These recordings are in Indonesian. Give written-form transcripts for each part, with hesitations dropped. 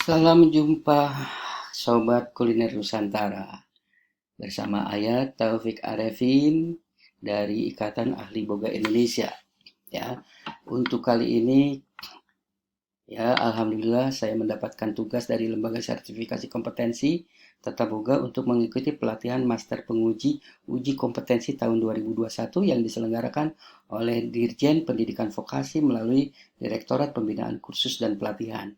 Salam jumpa Sobat Kuliner Nusantara. Bersama Ayat Taufik Arifin dari Ikatan Ahli Boga Indonesia. Ya, untuk kali ini ya alhamdulillah saya mendapatkan tugas dari Lembaga Sertifikasi Kompetensi Tata Boga untuk mengikuti pelatihan Master Penguji Uji Kompetensi tahun 2021 yang diselenggarakan oleh Dirjen Pendidikan Vokasi melalui Direktorat Pembinaan Kursus dan Pelatihan.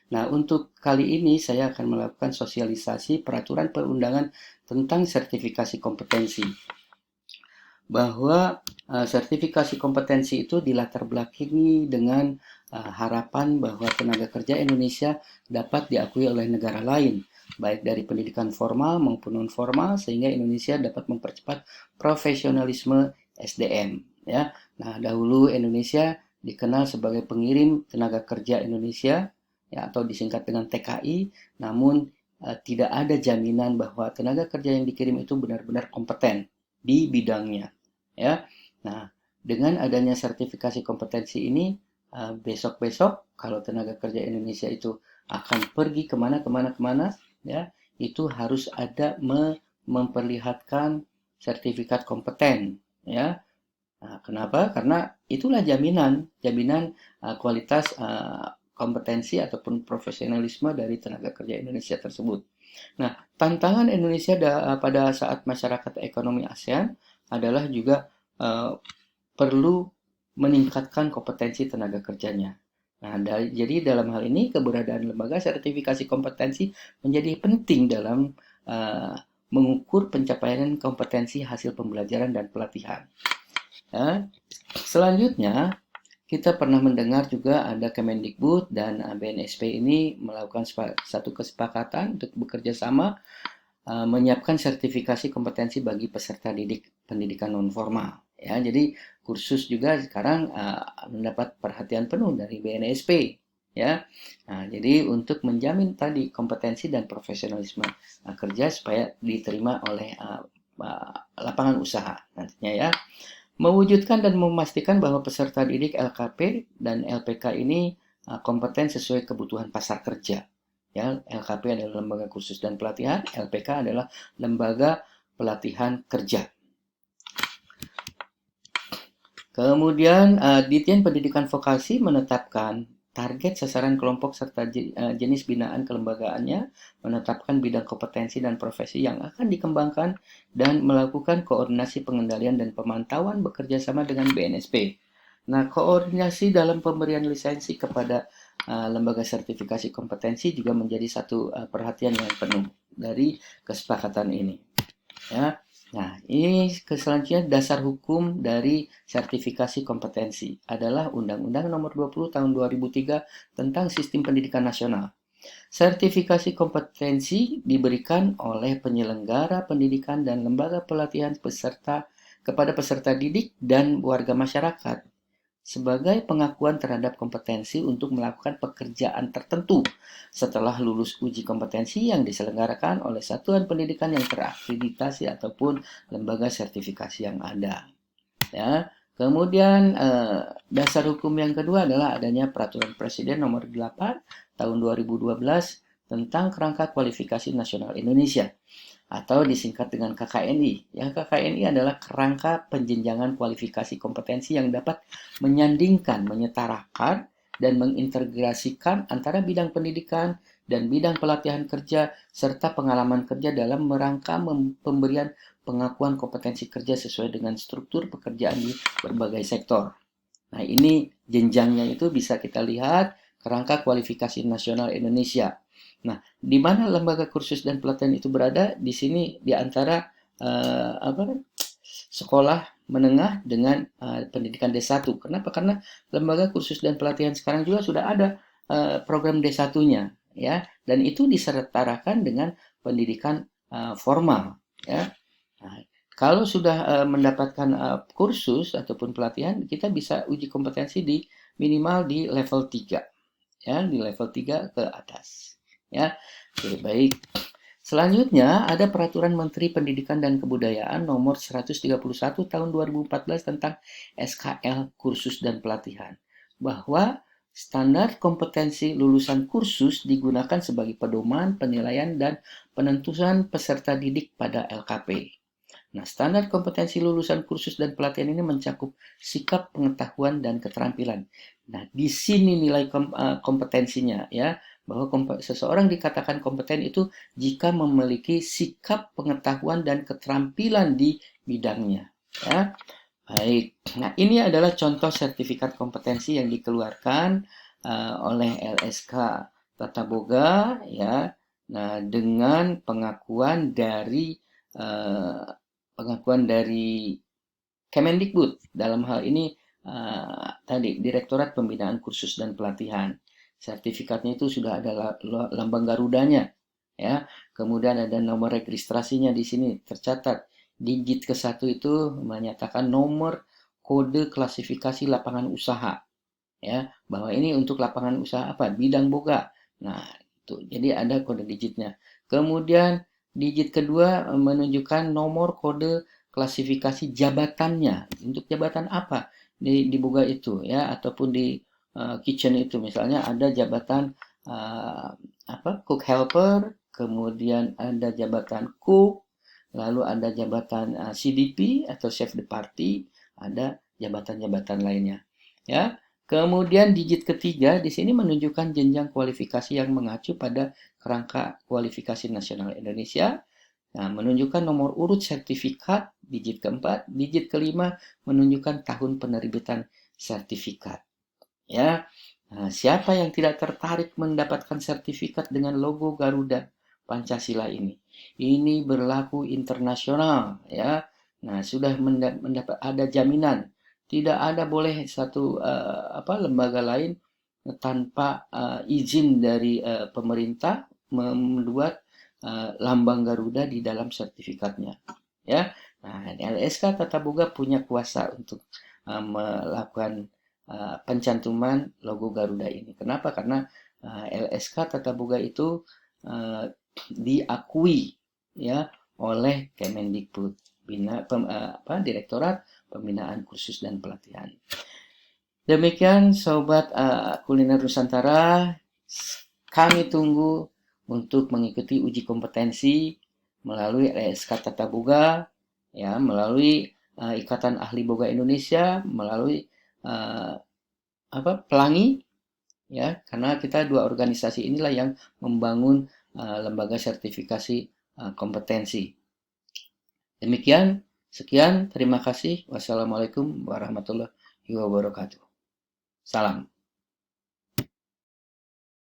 Nah, untuk kali ini saya akan melakukan sosialisasi peraturan perundangan tentang sertifikasi kompetensi. Bahwa sertifikasi kompetensi itu dilatar belakangi dengan harapan bahwa tenaga kerja Indonesia dapat diakui oleh negara lain, baik dari pendidikan formal maupun non formal, sehingga Indonesia dapat mempercepat profesionalisme SDM. Ya, nah dahulu Indonesia dikenal sebagai pengirim tenaga kerja Indonesia, ya, atau disingkat dengan TKI, namun tidak ada jaminan bahwa tenaga kerja yang dikirim itu benar-benar kompeten di bidangnya. Ya, nah dengan adanya sertifikasi kompetensi ini, besok-besok kalau tenaga kerja Indonesia itu akan pergi kemana, ya, itu harus ada memperlihatkan sertifikat kompeten, ya. Nah, kenapa? Karena itulah jaminan kualitas kompetensi ataupun profesionalisme dari tenaga kerja Indonesia tersebut. Nah, tantangan Indonesia pada saat masyarakat ekonomi ASEAN adalah juga perlu meningkatkan kompetensi tenaga kerjanya. Nah, jadi dalam hal ini keberadaan lembaga sertifikasi kompetensi menjadi penting dalam mengukur pencapaian kompetensi hasil pembelajaran dan pelatihan. Ya. Selanjutnya, kita pernah mendengar juga ada Kemendikbud dan BNSP ini melakukan satu kesepakatan untuk bekerja sama menyiapkan sertifikasi kompetensi bagi peserta pendidikan non formal. Ya, jadi kursus juga sekarang mendapat perhatian penuh dari BNSP. Ya, nah, jadi untuk menjamin tadi kompetensi dan profesionalisme kerja supaya diterima oleh lapangan usaha nantinya ya. Mewujudkan dan memastikan bahwa peserta didik LKP dan LPK ini kompeten sesuai kebutuhan pasar kerja. Ya, LKP adalah lembaga kursus dan pelatihan, LPK adalah lembaga pelatihan kerja. Kemudian Ditjen Pendidikan Vokasi menetapkan target sasaran kelompok serta jenis binaan kelembagaannya, menetapkan bidang kompetensi dan profesi yang akan dikembangkan, dan melakukan koordinasi pengendalian dan pemantauan bekerja sama dengan BNSP. Nah, koordinasi dalam pemberian lisensi kepada lembaga sertifikasi kompetensi juga menjadi satu perhatian yang penuh dari kesepakatan ini. Ya. Nah, ini selanjutnya dasar hukum dari sertifikasi kompetensi adalah Undang-Undang Nomor 20 Tahun 2003 tentang Sistem Pendidikan Nasional. Sertifikasi kompetensi diberikan oleh penyelenggara pendidikan dan lembaga pelatihan kepada peserta didik dan warga masyarakat sebagai pengakuan terhadap kompetensi untuk melakukan pekerjaan tertentu setelah lulus uji kompetensi yang diselenggarakan oleh satuan pendidikan yang terakreditasi ataupun lembaga sertifikasi yang ada. Ya. Kemudian dasar hukum yang kedua adalah adanya Peraturan Presiden Nomor 8 Tahun 2012 tentang Kerangka Kualifikasi Nasional Indonesia atau disingkat dengan KKNI. Ya, KKNI adalah kerangka penjenjangan kualifikasi kompetensi yang dapat menyandingkan, menyetarakan, dan mengintegrasikan antara bidang pendidikan dan bidang pelatihan kerja serta pengalaman kerja dalam rangka pemberian pengakuan kompetensi kerja sesuai dengan struktur pekerjaan di berbagai sektor. Nah, ini jenjangnya itu bisa kita lihat Kerangka Kualifikasi Nasional Indonesia. Nah, di mana lembaga kursus dan pelatihan itu berada? Di sini di antara sekolah menengah dengan pendidikan D1. Kenapa? Karena lembaga kursus dan pelatihan sekarang juga sudah ada program D1-nya, ya, dan itu disetarakan dengan pendidikan formal, ya. Nah, kalau sudah mendapatkan kursus ataupun pelatihan, kita bisa uji kompetensi di minimal di level 3, ya, di level 3 ke atas, ya. Oke, baik. Selanjutnya ada Peraturan Menteri Pendidikan dan Kebudayaan Nomor 131 Tahun 2014 tentang SKL Kursus dan Pelatihan, bahwa Standar kompetensi lulusan kursus digunakan sebagai pedoman, penilaian, dan penentuan peserta didik pada LKP. Nah, standar kompetensi lulusan kursus dan pelatihan ini mencakup sikap, pengetahuan, dan keterampilan. Nah, di sini nilai kompetensinya ya, bahwa seseorang dikatakan kompeten itu jika memiliki sikap, pengetahuan, dan keterampilan di bidangnya. Ya, baik. Nah, ini adalah contoh sertifikat kompetensi yang dikeluarkan oleh LSK Tata Boga ya. Nah, dengan uh, pengakuan dari Kemendikbud dalam hal ini tadi Direktorat Pembinaan Kursus dan Pelatihan. Sertifikatnya itu sudah ada lambang Garudanya ya. Kemudian ada nomor registrasinya di sini tercatat. Digit ke-1 itu menyatakan nomor kode klasifikasi lapangan usaha ya, bahwa ini untuk lapangan usaha apa? Bidang boga. Nah, itu. Jadi ada kode digitnya. Kemudian digit kedua menunjukkan nomor kode klasifikasi jabatannya. Untuk jabatan apa di boga itu ya, ataupun di kitchen itu misalnya ada jabatan uh, cook helper, kemudian ada jabatan cook, lalu ada jabatan CDP atau chef de party, ada jabatan-jabatan lainnya. Ya, kemudian digit ketiga di sini menunjukkan jenjang kualifikasi yang mengacu pada kerangka kualifikasi nasional Indonesia. Nah, menunjukkan nomor urut sertifikat digit keempat, digit kelima menunjukkan tahun penerbitan sertifikat. Ya, nah, siapa yang tidak tertarik mendapatkan sertifikat dengan logo Garuda Pancasila ini? Ini berlaku internasional, ya. Nah, sudah mendapat ada jaminan. Tidak ada boleh satu lembaga lain tanpa izin dari pemerintah membuat lambang Garuda di dalam sertifikatnya, ya. Nah, LSK Tata Boga punya kuasa untuk melakukan pencantuman logo Garuda ini. Kenapa? Karena LSK Tata Boga itu diakui ya oleh Kemendikbud, Direktorat Pembinaan Kursus dan Pelatihan. Demikian sobat kuliner Nusantara, kami tunggu untuk mengikuti uji kompetensi melalui LSK Tata Boga, ya, melalui Ikatan Ahli Boga Indonesia, melalui uh, Pelangi, ya, karena kita dua organisasi inilah yang membangun lembaga sertifikasi kompetensi. Demikian, sekian, terima kasih. Wassalamualaikum warahmatullahi wabarakatuh. Salam.